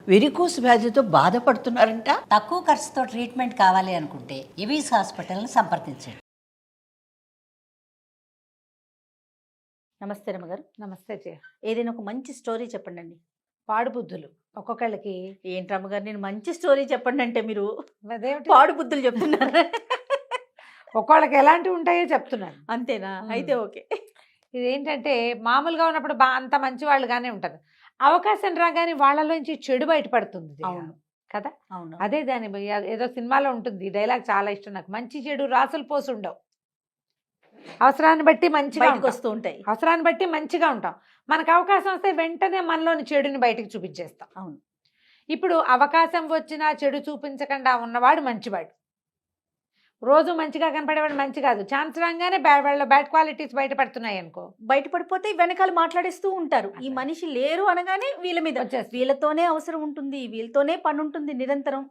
Varicose వ్యాధితో బాధపడుతున్నారంట. తక్కువ ఖర్చుతో ట్రీట్మెంట్ కావాలి అనుకుంటే ఎవిస్ హాస్పిటల్ని సంప్రదించండి. నమస్తే రమ్మగారు. నమస్తే జయ. ఏదైనా ఒక మంచి స్టోరీ చెప్పండి అండి. పాడు బుద్ధులు ఒక్కొక్కళ్ళకి. ఏంటి రమ్మగారు, నేను మంచి స్టోరీ చెప్పండి అంటే మీరు అదేమిటి పాడు బుద్ధులు చెప్తున్నారు. ఒక్కొక్కళ్ళకి ఎలాంటివి ఉంటాయో చెప్తున్నాను. అంతేనా? అయితే ఓకే. ఇదేంటంటే మామూలుగా ఉన్నప్పుడు అంత మంచి వాళ్ళుగానే ఉంటారు. అవకాశం రాగానే వాళ్ళలోంచి చెడు బయటపడుతుంది జయ. అవును కదా. అవును. అదే దాని ఏదో సినిమాలో ఉంటుంది, ఈ డైలాగ్ చాలా ఇష్టం నాకు. మంచి చెడు రాసులు పోసి ఉండవు, అవసరాన్ని బట్టి మంచిగా బయటకు ఉంటాం. వస్తూ ఉంటాయి. అవసరాన్ని బట్టి మంచిగా ఉంటాం. మనకు అవకాశం వస్తే వెంటనే మనలోని చెడుని బయటకు చూపించేస్తాం. అవును. ఇప్పుడు అవకాశం వచ్చినా చెడు చూపించకుండా ఉన్నవాడు మంచివాడు. రోజు మంచిగా కనపడేవాడు మంచి కాదు. ఛాన్స్ రాగానే వాళ్ళ బ్యాడ్ క్వాలిటీస్ బయటపడుతున్నాయి అనుకో, బయటపడిపోతే వెనకాల మాట్లాడేస్తూ ఉంటారు. ఈ మనిషి లేరు అనగానే వీళ్ళ మీద వచ్చేస్తుంది. వీళ్ళతోనే అవసరం ఉంటుంది, వీళ్ళతోనే పని ఉంటుంది నిరంతరం.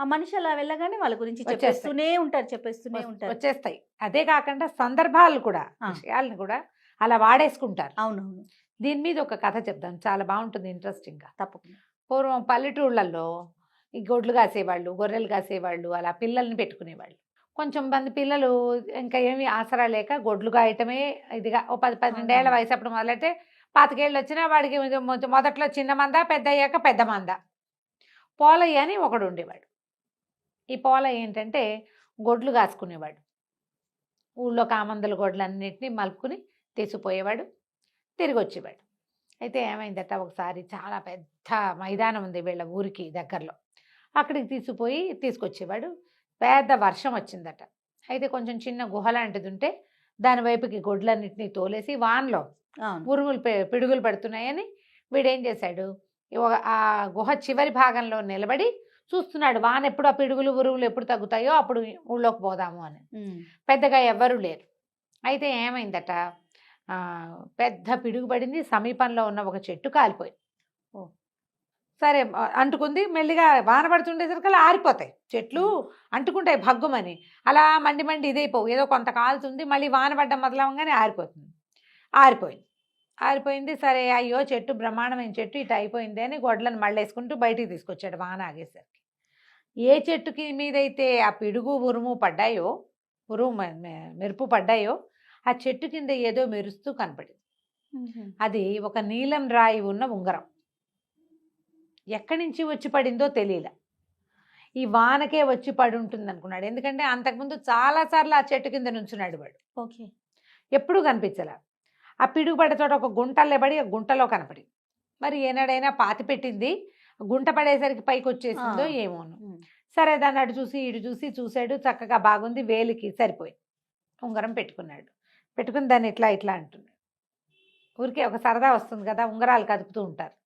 ఆ మనిషి అలా వెళ్ళగానే వాళ్ళ గురించి చెప్పేస్తూనే ఉంటారు. వచ్చేస్తాయి. అదే కాకుండా సందర్భాలు కూడా, విషయాలను కూడా అలా వాడేసుకుంటారు. అవునవును. దీని మీద ఒక కథ చెప్తాను, చాలా బాగుంటుంది, ఇంట్రెస్టింగ్ గా. తప్పకుండా. పూర్వం పల్లెటూళ్ళల్లో ఈ గొడ్లు కాసేవాళ్ళు, గొర్రెలు కాసేవాళ్ళు, అలా పిల్లల్ని పెట్టుకునేవాళ్ళు. కొంచెం మంది పిల్లలు ఇంకా ఏమి ఆసరా లేక గొడ్లు కాయటమే ఇదిగా, ఓ 10-12 ఏళ్ల వయసు అప్పుడు మొదలైతే 25 ఏళ్ళు వచ్చినా వాడికి మొదట్లో చిన్న మంద, పెద్ద అయ్యాక పెద్ద మంద. పోలయ్య అని ఒకడు ఉండేవాడు. ఈ పోలయ్య ఏంటంటే గొడ్లు కాసుకునేవాడు. ఊళ్ళో కామందుల గొడ్లన్నింటినీ మలుపుకుని తీసుకుపోయేవాడు, తిరిగి వచ్చేవాడు. అయితే ఏమైందట, ఒకసారి చాలా పెద్ద మైదానం ఉంది వీళ్ళ ఊరికి దగ్గరలో, అక్కడికి తీసుకొచ్చేవాడు. పెద్ద వర్షం వచ్చిందట. అయితే కొంచెం చిన్న గుహ లాంటిది ఉంటే దాని వైపుకి గొడ్లన్నింటినీ తోలేసి వానలో ఉరుములు పిడుగులు పడుతున్నాయని వీడేం చేశాడు, ఆ గుహ చివరి భాగంలో నిలబడి చూస్తున్నాడు. వాన ఎప్పుడు ఆ పిడుగులు ఉరుములు ఎప్పుడు తగ్గుతాయో అప్పుడు ఊళ్ళోకి పోదాము అని. పెద్దగా ఎవ్వరూ లేరు. అయితే ఏమైందట, పెద్ద పిడుగు పడింది, సమీపంలో ఉన్న ఒక చెట్టు కాలిపోయింది. సరే అంటుకుంది, మెల్లిగా వాన పడుతుండేసరికి అలా ఆరిపోతాయి చెట్లు, అంటుకుంటాయి భగ్గుమని. అలా మండి ఇదైపోవు, ఏదో కొంత కాలుతుంది, మళ్ళీ వాన పడ్డం మొదలవగానే ఆరిపోయింది. సరే అయ్యో చెట్టు బ్రహ్మాండమైన చెట్టు ఇటు అయిపోయింది అని గొడ్లను మళ్ళేసుకుంటూ బయటికి తీసుకొచ్చాడు వాన ఆగేసరికి. ఏ చెట్టుకి మీదైతే ఆ పిడుగు ఉరుము పడ్డాయో, మెరుపు పడ్డాయో, ఆ చెట్టు కింద ఏదో మెరుస్తూ కనపడింది. అది ఒక నీలం రాయి ఉన్న ఉంగరం. ఎక్కడి నుంచి వచ్చి పడిందో తెలియలే. ఈ వానకే వచ్చి పడి ఉంటుంది అనుకున్నాడు. ఎందుకంటే అంతకుముందు చాలాసార్లు ఆ చెట్టు కింద నుంచున్నాడు వాడు. ఓకే. ఎప్పుడూ కనిపించలే. ఆ పిడుగు పడే చోట ఒక గుంటల్లో పడి ఆ గుంటలో కనపడింది. మరి ఏనాడైనా పాతి పెట్టింది, గుంట పడేసరికి పైకి వచ్చేసిందో ఏమోను. సరే దాన్ని అటు చూసి ఇటు చూసి చూశాడు, చక్కగా బాగుంది, వేలికి సరిపోయింది. ఉంగరం పెట్టుకుని దాన్ని ఇట్లా అంటున్నాడు. ఊరికే ఒక సరదా వస్తుంది కదా, ఉంగరాలు కదుపుతూ ఉంటారు.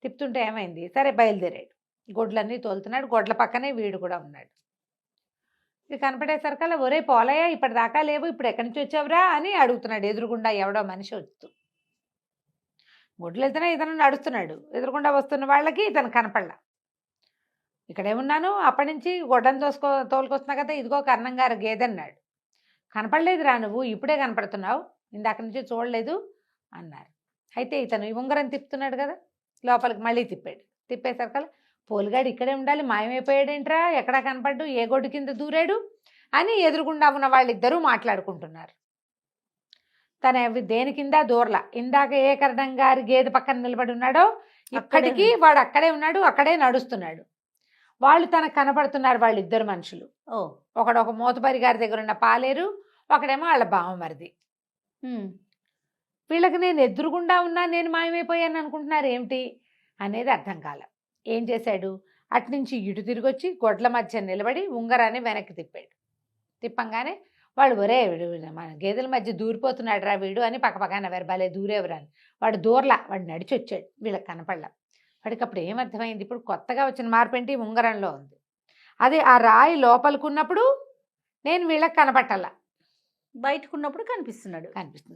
తిప్పుతుంటే ఏమైంది, సరే బయలుదేరాడు, గొడ్లన్నీ తోలుతున్నాడు. గొడ్ల పక్కనే వీడు కూడా ఉన్నాడు. ఇది కనపడేసరికల్లా, ఒరే పోలయ్య ఇప్పటిదాకా లేవు, ఇప్పుడు ఎక్కడి నుంచి వచ్చావురా అని అడుగుతున్నాడు. ఎదురుగుండా ఎవడో మనిషి వస్తూ, గొడ్లు వెళ్తేనే ఇతను నడుస్తున్నాడు. ఎదురుగుండా వస్తున్న వాళ్ళకి ఇతను కనపడలా. ఇక్కడేమున్నాను, అప్పటి నుంచి గొడ్డను తోలుకొస్తున్నా కదా, ఇదిగో కర్ణం గారు గేదె అన్నాడు. కనపడలేదురా నువ్వు, ఇప్పుడే కనపడుతున్నావు, ఇందాక నుంచి చూడలేదు అన్నారు. అయితే ఇతను ఈ ఉంగరం తిప్పుతున్నాడు కదా, లోపలికి మళ్ళీ తిప్పేసరికల్లా, పోలుగాడు ఇక్కడే ఉండాలి, మాయమైపోయాడేంట్రా, ఎక్కడా కనపడ్డు, ఏ గొడ్డు కింద దూరాడు అని ఎదురుగుండా ఉన్న వాళ్ళిద్దరూ మాట్లాడుకుంటున్నారు. తన దేని కింద దూరలా. ఇందాక ఏ కరణం గారి గేదె పక్కన నిలబడి ఉన్నాడో ఇప్పటికీ వాడు అక్కడే ఉన్నాడు, అక్కడే నడుస్తున్నాడు. వాళ్ళు తనకు కనపడుతున్నారు, వాళ్ళిద్దరు మనుషులు. ఒకడు ఒక మోతబరి గారి దగ్గర ఉన్న పాలేరు, ఒకడేమో వాళ్ళ బావమరిది. వీళ్ళకి నేను ఎదురుగుండా ఉన్నా, నేను మాయమైపోయాను అనుకుంటున్నారు ఏమిటి అనేది అర్థం కాల. ఏం చేశాడు, అట్నుంచి ఇటు తిరిగి వచ్చి గొడ్ల మధ్య నిలబడి ఉంగరాన్ని వెనక్కి తిప్పంగానే వాడు, ఒరే మన గేదెల మధ్య దూరిపోతున్నాడు రా వీడు అని పక్కపక్కన నవ్వారు. భలే దూరేవరా అని. వాడు దూరలా, వాడు నడిచి వచ్చాడు, వీళ్ళకి కనపడలా. వాడికి అప్పుడు ఏమర్థమైంది, ఇప్పుడు కొత్తగా వచ్చిన మార్పేంటి, ఉంగరంలో ఉంది. అదే ఆ రాయి లోపలికున్నప్పుడు నేను వీళ్ళకి కనపట్టాల, బయటకున్నప్పుడు కనిపిస్తుంది.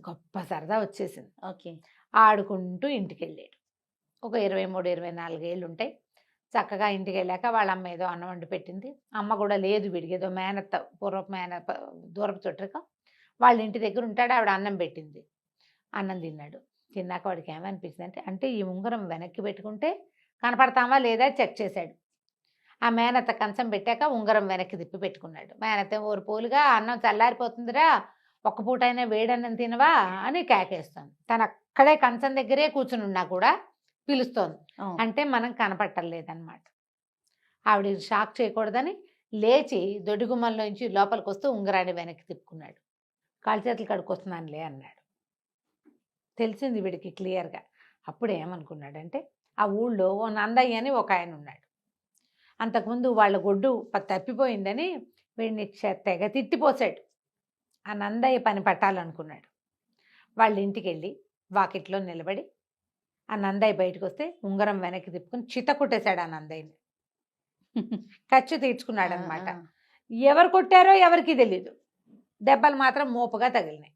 గొప్ప సరదా వచ్చేసింది. ఓకే. ఆడుకుంటూ ఇంటికి వెళ్ళాడు. ఒక 23-24 ఏళ్ళు ఉంటాయి. చక్కగా ఇంటికి వెళ్ళాక వాళ్ళ అమ్మ ఏదో అన్నం వండి పెట్టింది. అమ్మ కూడా లేదు, వీడికి ఏదో మేనత్త, పూర్వపు దూరపు చుట్టరిక వాళ్ళ ఇంటి దగ్గర ఉంటాడు. ఆవిడ అన్నం పెట్టింది, అన్నం తిన్నాడు. తిన్నాక వాడికి ఏమనిపించింది అంటే ఈ ఉంగరం వెనక్కి పెట్టుకుంటే కనపడతామా లేదా చెక్ చేశాడు. ఆ మేనత్త కంచం పెట్టాక ఉంగరం వెనక్కి తిప్పి పెట్టుకున్నాడు. మేనత్త ఓరు పోలుగా అన్నం చల్లారిపోతుందిరా, ఒక్క పూటైనా వేడన్నం తినవా అని కేకేస్తాను. తను అక్కడే కంచం దగ్గరే కూర్చుని ఉన్నా కూడా పిలుస్తోంది. అంటే మనం కనపట్టలేదన్నమాట. ఆవిడ షాక్ చేయకూడదని లేచి దొడ్డిగుమ్మంలోంచి లోపలికి వస్తూ ఉంగరాన్ని వెనక్కి తిప్పుకున్నాడు. కాళ్ళు చేతులు కడుక్కొస్తున్నానులే అన్నాడు. తెలిసింది వీడికి క్లియర్గా. అప్పుడు ఏమనుకున్నాడంటే ఆ ఊళ్ళో ఓ నందయ్య అని ఒక ఆయన ఉన్నాడు. అంతకుముందు వాళ్ళ గొడ్డు తప్పిపోయిందని వీడిని తెగ తిట్టిపోసాడు. ఆ నందయ్య పని పట్టాలనుకున్నాడు. వాళ్ళ ఇంటికి వెళ్ళి వాకిట్లో నిలబడి ఆ నందయ్య బయటకు వస్తే ఉంగరం వెనక్కి తిప్పుకుని చిత కొట్టేశాడు ఆ నందయ్యని. ఖర్చు తీర్చుకున్నాడు అనమాట. ఎవరు కొట్టారో ఎవరికి తెలీదు, దెబ్బలు మాత్రం మోపుగా తగిలినాయి.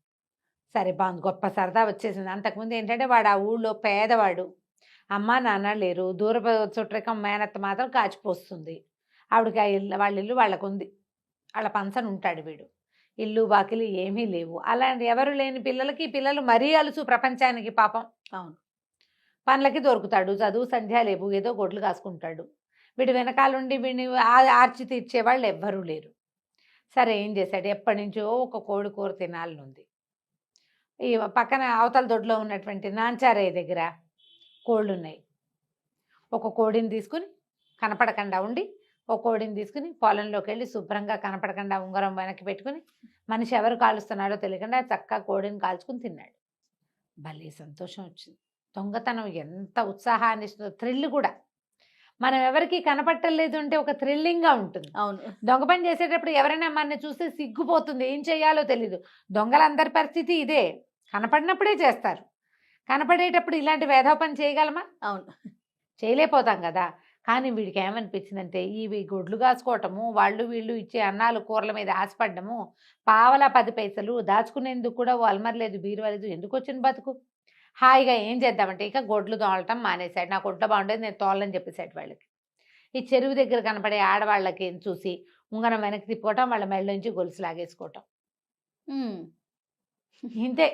సరే బాగుంది, గొప్ప సరదా వచ్చేసింది. అంతకుముందు ఏంటంటే వాడు ఆ ఊళ్ళో పేదవాడు, అమ్మ నాన్న లేరు, దూరపు చుట్టరికం మేనత్త మాత్రం కాచిపోస్తుంది. ఆవిడకి ఆ ఇల్లు వాళ్ళ ఇల్లు వాళ్ళకు ఉంది, వాళ్ళ పంచన ఉంటాడు వీడు. ఇల్లు బాకిలు ఏమీ లేవు. అలాంటి ఎవరు లేని పిల్లలకి పిల్లలు మరీ అలుసు ప్రపంచానికి పాపం. అవును. పనులకి దొరుకుతాడు, చదువు సంధ్య లేవు, ఏదో గొడ్లు కాసుకుంటాడు. వీడి వెనకాలండి వీడిని ఆర్చి తీర్చేవాళ్ళు ఎవ్వరూ లేరు. సరే ఏం చేశాడు, ఎప్పటి నుంచో ఒక కోడి కూర తినాలనుంది. ఈ పక్కన అవతల దొడ్లో ఉన్నటువంటి నాంచారయ్య దగ్గర కోళ్ళు ఉన్నాయి. ఒక కోడిని తీసుకుని కనపడకుండా ఉండి ఒక కోడిని తీసుకుని పొలంలోకి వెళ్ళి శుభ్రంగా కనపడకుండా ఉంగరం వెనక్కి పెట్టుకుని మనిషి ఎవరు కాలుస్తున్నాడో తెలియకుండా చక్కగా కోడిని కాల్చుకుని తిన్నాడు. భలే సంతోషం వచ్చింది. దొంగతనం ఎంత ఉత్సాహాన్ని ఇస్తుందో, థ్రిల్ కూడా. మనం ఎవరికి కనపట్టలేదు అంటే ఒక థ్రిల్లింగ్గా ఉంటుంది. అవును. దొంగ పని చేసేటప్పుడు ఎవరైనా మనని చూస్తే సిగ్గుపోతుంది, ఏం చేయాలో తెలీదు. దొంగలందరి పరిస్థితి ఇదే, కనపడినప్పుడే చేస్తారు. కనపడేటప్పుడు ఇలాంటి వేధవ పని చేయగలమా? అవును, చేయలేకపోతాం కదా. కానీ వీడికి ఏమనిపించిందంటే ఇవి గొడ్లు కాసుకోవటము, వాళ్ళు వీళ్ళు ఇచ్చే అన్నాలు కూరల మీద ఆశపడ్డము, పావలా 10 పైసలు దాచుకునేందుకు కూడా ఓ అల్మర్లేదు, బీరువాలేదు, ఎందుకు వచ్చిన బతుకు. హాయిగా ఏం చేద్దామంటే ఇక గొడ్లు తోలటం మానేశాడు. నాకు ఒంట్లో బాగుండేది, నేను తోలని చెప్పేసాడు వాళ్ళకి. ఈ చెరువు దగ్గర కనపడే ఆడవాళ్ళకి చూసి ఉంగరం వెనక్కి తిప్పుకోవటం, వాళ్ళ మెళ్ళ నుంచి గొలుసు లాగేసుకోవటం. ఇంతే.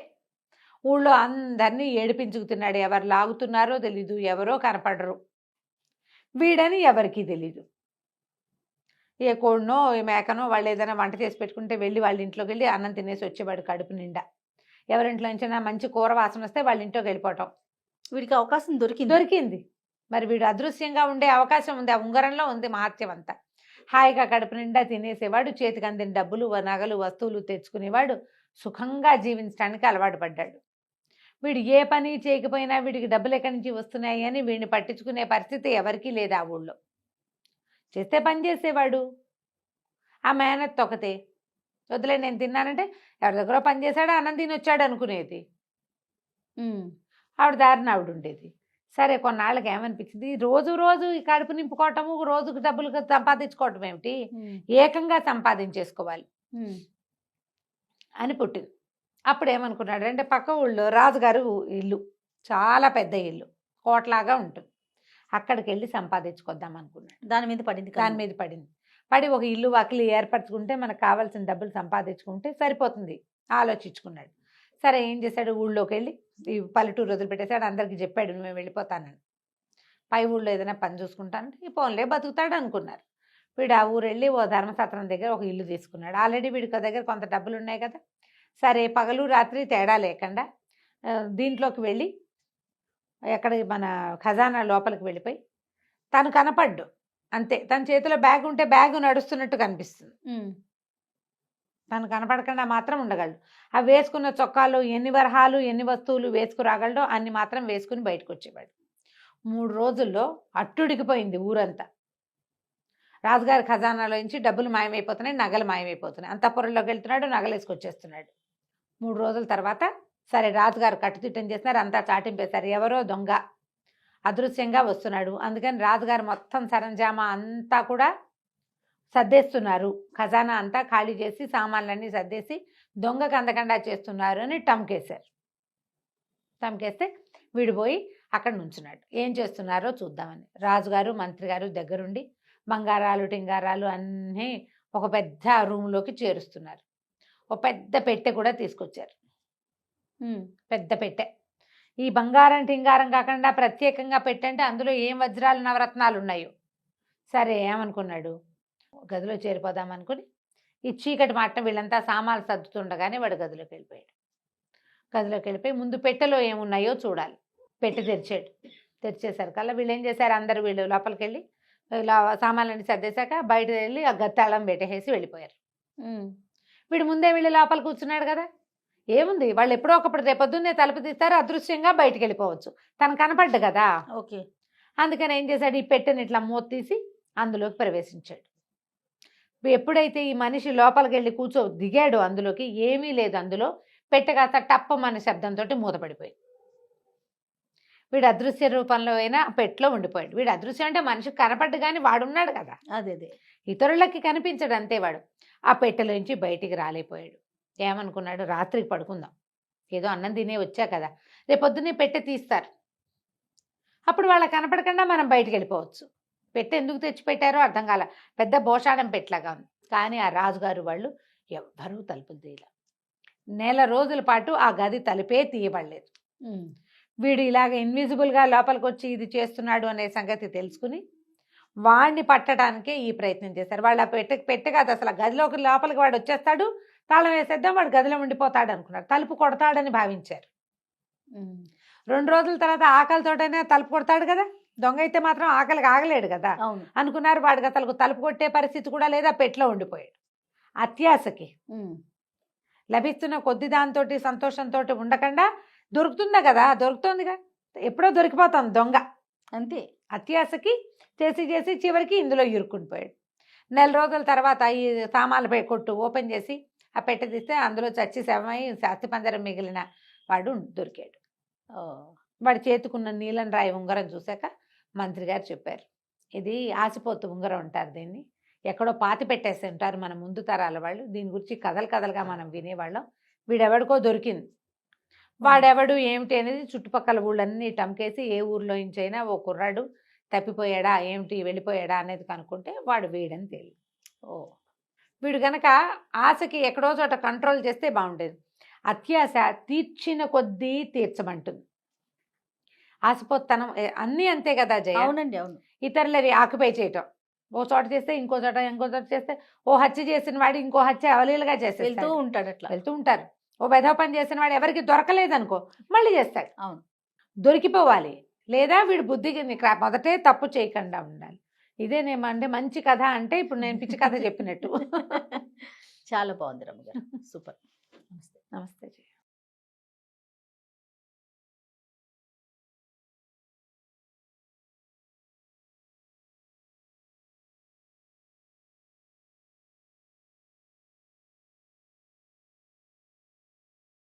ఊళ్ళో అందరినీ ఏడిపించుకుతున్నాడు. ఎవరు లాగుతున్నారో తెలీదు, ఎవరో కనపడరు. వీడని ఎవరికీ తెలీదు. ఏ కోడినో ఏ మేకనో వాళ్ళు ఏదైనా వంట చేసి పెట్టుకుంటే వెళ్ళి వాళ్ళ ఇంట్లోకి వెళ్ళి అన్నం తినేసి వచ్చేవాడు కడుపు నిండా. ఎవరింట్లో నుంచైనా మంచి కూర వాసన వస్తే వాళ్ళ ఇంట్లోకి వెళ్ళిపోవటం. వీడికి అవకాశం దొరికింది. మరి వీడు అదృశ్యంగా ఉండే అవకాశం ఉంది, ఆ ఉంగరంలో ఉంది మహత్యం అంతా. హాయిగా కడుపు నిండా తినేసేవాడు, చేతికి అందిన డబ్బులు నగలు వస్తువులు తెచ్చుకునేవాడు, సుఖంగా జీవించడానికి అలవాటు పడ్డాడు. వీడు ఏ పని చేయకపోయినా వీడికి డబ్బులు ఎక్కడి నుంచి వస్తున్నాయి అని వీడిని పట్టించుకునే పరిస్థితి ఎవరికీ లేదు ఆ ఊళ్ళో. చేస్తే పని చేసేవాడు. ఆ మేనత్ ఒకతే, వదిలే నేను తిన్నానంటే ఎవరి దగ్గర పని చేశాడో అన్నం తిని వచ్చాడు అనుకునేది. ఆవిడ దారిన ఆవిడ ఉండేది. సరే కొన్నాళ్ళకి ఏమనిపించింది, రోజు రోజు ఈ కడుపు నింపుకోవటము, రోజుకు డబ్బులు సంపాదించుకోవటం ఏమిటి, ఏకంగా సంపాదించేసుకోవాలి అని పుట్టింది. అప్పుడు ఏమనుకున్నాడు అంటే పక్క ఊళ్ళో రాజుగారు ఇల్లు, చాలా పెద్ద ఇల్లు, కోటలాగా ఉంటుంది, అక్కడికి వెళ్ళి సంపాదించుకొద్దాం అనుకున్నాడు. దాని మీద పడింది. పడి ఒక ఇల్లు వాకిలి ఏర్పరచుకుంటే మనకు కావాల్సిన డబ్బులు సంపాదించుకుంటే సరిపోతుంది ఆలోచించుకున్నాడు. సరే ఏం చేశాడు, ఊళ్ళోకి వెళ్ళి ఈ పల్లెటూరు వదిలిపెట్టేశాడు. అందరికీ చెప్పాడు మేము వెళ్ళిపోతానని. పై ఊళ్ళో ఏదైనా పని చూసుకుంటానంటే ఈ ఫోన్లే బతుకుతాడు అనుకున్నారు. వీడు ఆ ఊరు వెళ్ళి ఓ ధర్మసత్రం దగ్గర ఒక ఇల్లు తీసుకున్నాడు. ఆల్రెడీ వీడికి దగ్గర కొంత డబ్బులు ఉన్నాయి కదా. సరే పగలు రాత్రి తేడా లేకుండా దీంట్లోకి వెళ్ళి ఎక్కడ మన ఖజానా లోపలికి వెళ్ళిపోయి తను కనపడ్డు అంతే. తన చేతిలో బ్యాగ్ ఉంటే బ్యాగ్ నడుస్తున్నట్టు కనిపిస్తుంది, తను కనపడకుండా మాత్రం ఉండగలడు. ఆ వేసుకున్న చొక్కాలు ఎన్ని వరహాలు ఎన్ని వస్తువులు వేసుకురాగలడో అన్ని మాత్రం వేసుకుని బయటకు వచ్చేవాడు. 3 రోజుల్లో అట్టుడికిపోయింది ఊరంతా. రాజుగారి ఖజానాలో నుంచి డబ్బులు మాయమైపోతున్నాయి, నగలు మాయమైపోతున్నాయి. అంతఃపురంలోకి వెళ్తున్నాడు, నగలు వేసుకొచ్చేస్తున్నాడు. 3 రోజుల తర్వాత సరే రాజుగారు కట్టుదిట్టం చేస్తున్నారు, అంతా చాటింపేశారు. ఎవరో దొంగ అదృశ్యంగా వస్తున్నాడు. అందుకని రాజుగారు మొత్తం సరంజామా అంతా కూడా సర్దేస్తున్నారు, ఖజానా అంతా ఖాళీ చేసి సామాన్లన్నీ సర్దేసి దొంగకు అందకుండా చేస్తున్నారు అని టమ్కేశారు. టమ్కేస్తే వీడు పోయి అక్కడ నుంచున్నాడు. ఏం చేస్తున్నారో చూద్దామని రాజుగారు మంత్రి గారు దగ్గరుండి బంగారాలు టింగారాలు అన్నీ ఒక పెద్ద రూమ్లోకి చేరుస్తున్నారు. ఒక పెద్ద పెట్టె కూడా తీసుకొచ్చారు, పెద్ద పెట్టె. ఈ బంగారం టింగారం కాకుండా ప్రత్యేకంగా పెట్టంటే అందులో ఏం వజ్రాలు నవరత్నాలు ఉన్నాయో. సరే ఏమనుకున్నాడు, గదిలో చేరిపోదాం అనుకుని ఈ చీకటి మాట వీళ్ళంతా సామాన్లు సర్దుతుండగానే వాడు గదిలోకి వెళ్ళిపోయాడు. గదిలోకి వెళ్ళిపోయి ముందు పెట్టెలో ఏమున్నాయో చూడాలి. పెట్టె తెరిచాడు. తెరిచేసరికల్లా వీళ్ళు ఏం చేశారు, అందరు వీళ్ళు లోపలికి వెళ్ళి ఇలా సామాన్లన్నీ సర్దేశాక బయట వెళ్ళి ఆ గత్తాళం పెట్టేసి వెళ్ళిపోయారు. వీడు ముందే వెళ్ళి లోపల కూర్చున్నాడు కదా, ఏముంది వాళ్ళు ఎప్పుడో ఒకప్పుడు రేపొద్దున్నే తలుపు తీస్తారు, అదృశ్యంగా బయటికి వెళ్ళిపోవచ్చు, తను కనపడ్డు కదా. ఓకే. అందుకని ఏం చేశాడు, ఈ పెట్టెని ఇట్లా మూత తీసి అందులోకి ప్రవేశించాడు. ఎప్పుడైతే ఈ మనిషి లోపలికి వెళ్ళి దిగాడు అందులోకి, ఏమీ లేదు అందులో. పెట్టగాత టప్పమనే శబ్దంతో మూతపడిపోయింది. వీడు అదృశ్య రూపంలో అయినా పెట్లో ఉండిపోయాడు. వీడు అదృశ్యం అంటే మనిషికి కనపడ్డు కానీ వాడున్నాడు కదా, అదే ఇతరులకి కనిపించడు అంతే. వాడు ఆ పెట్టెలోంచి బయటికి రాలేపోయాడు. ఏమనుకున్నాడు, రాత్రికి పడుకుందాం, ఏదో అన్నం తినే వచ్చా కదా, రేపొద్దునే పెట్టె తీస్తారు, అప్పుడు వాళ్ళకి కనపడకుండా మనం బయటికి వెళ్ళిపోవచ్చు. పెట్టె ఎందుకు తెచ్చిపెట్టారో అర్థం కాల, పెద్ద భోషాడం పెట్టలాగా ఉంది. కానీ ఆ రాజుగారు వాళ్ళు ఎవ్వరూ తలుపులు తీయలే. నెల రోజుల పాటు ఆ గది తలుపే తీయబడలేదు. వీడు ఇలాగ ఇన్విజిబుల్గా లోపలికి వచ్చి ఇది చేస్తున్నాడు అనే సంగతి తెలుసుకుని వాడిని పట్టడానికే ఈ ప్రయత్నం చేశారు. వాళ్ళు ఆ పెట్టె కాదు అసలు, ఆ గదిలోకి లోపలికి వాడు వచ్చేస్తాడు, తాళం వేసేద్దాం, వాడు గదిలో ఉండిపోతాడు అనుకున్నారు. తలుపు కొడతాడని భావించారు. 2 రోజుల తర్వాత ఆకలితోటైనా తలుపు కొడతాడు కదా, దొంగ అయితే మాత్రం ఆకలికి ఆగలేడు కదా అనుకున్నారు. వాడికి అసలు తలుపు కొట్టే పరిస్థితి కూడా లేదా, పెట్లో ఉండిపోయాడు. అత్యాశకి లభిస్తున్న కొద్ది దాంతో సంతోషంతో ఉండకుండా దొరుకుతుందా కదా, దొరుకుతుందిగా, ఎప్పుడో దొరికిపోతాం దొంగ అంతే. అత్యాశకి చేసి చివరికి ఇందులో ఇరుక్కునిపోయాడు. నెల రోజుల తర్వాత ఈ సామాన్లపై కొట్టు ఓపెన్ చేసి ఆ పెట్టె తీస్తే అందులో చచ్చి శవమై శాస్తి పంజరం మిగిలిన వాడు దొరికాడు. వాడి చేతుకున్న నీలం రాయి ఉంగరం చూశాక మంత్రి గారు చెప్పారు, ఇది ఆసిపోతు ఉంగరం ఉంటారు, దీన్ని ఎక్కడో పాతి పెట్టేసి ఉంటారు మన ముందు తరాల వాళ్ళు, దీని గురించి కథలుగా మనం వినేవాళ్ళం. వీడెవడికో దొరికింది, వాడెవడు ఏమిటి అనేది చుట్టుపక్కల ఊళ్ళన్నీ టంకేసి ఏ ఊర్లో నుంచైనా ఓ కుర్రాడు తప్పిపోయాడా ఏమిటి వెళ్ళిపోయాడా అనేది కనుక్కుంటే వాడు వీడని తెలియదు. వీడు గనక ఆశకి ఎక్కడో చోట కంట్రోల్ చేస్తే బాగుండేది. అత్యాశ తీర్చిన కొద్దీ తీర్చమంటుంది. ఆశపోతనం అన్నీ అంతే కదా జయ. అవునండి, అవును. ఇతరులది ఆక్యుపై చేయటం, ఓ చోట చేస్తే ఇంకో చోట చేస్తే, ఓ హత్య చేసిన వాడు ఇంకో హత్య అవలీలుగా చేస్తే వెళ్తూ ఉంటాడు, అట్లా వెళ్తూ ఉంటారు. ఓ వెధవ పని చేసిన వాడు ఎవరికి దొరకలేదనుకో మళ్ళీ చేస్తాడు. అవును, దొరికిపోవాలి, లేదా వీడు బుద్ధికి మొదటే తప్పు చేయకుండా ఉండాలి. ఇదేనేమంటే మంచి కథ అంటే ఇప్పుడు నేను పిచ్చి కథ చెప్పినట్టు. చాలా బాగుంది రమ్మ గారు, సూపర్. నమస్తే జయ.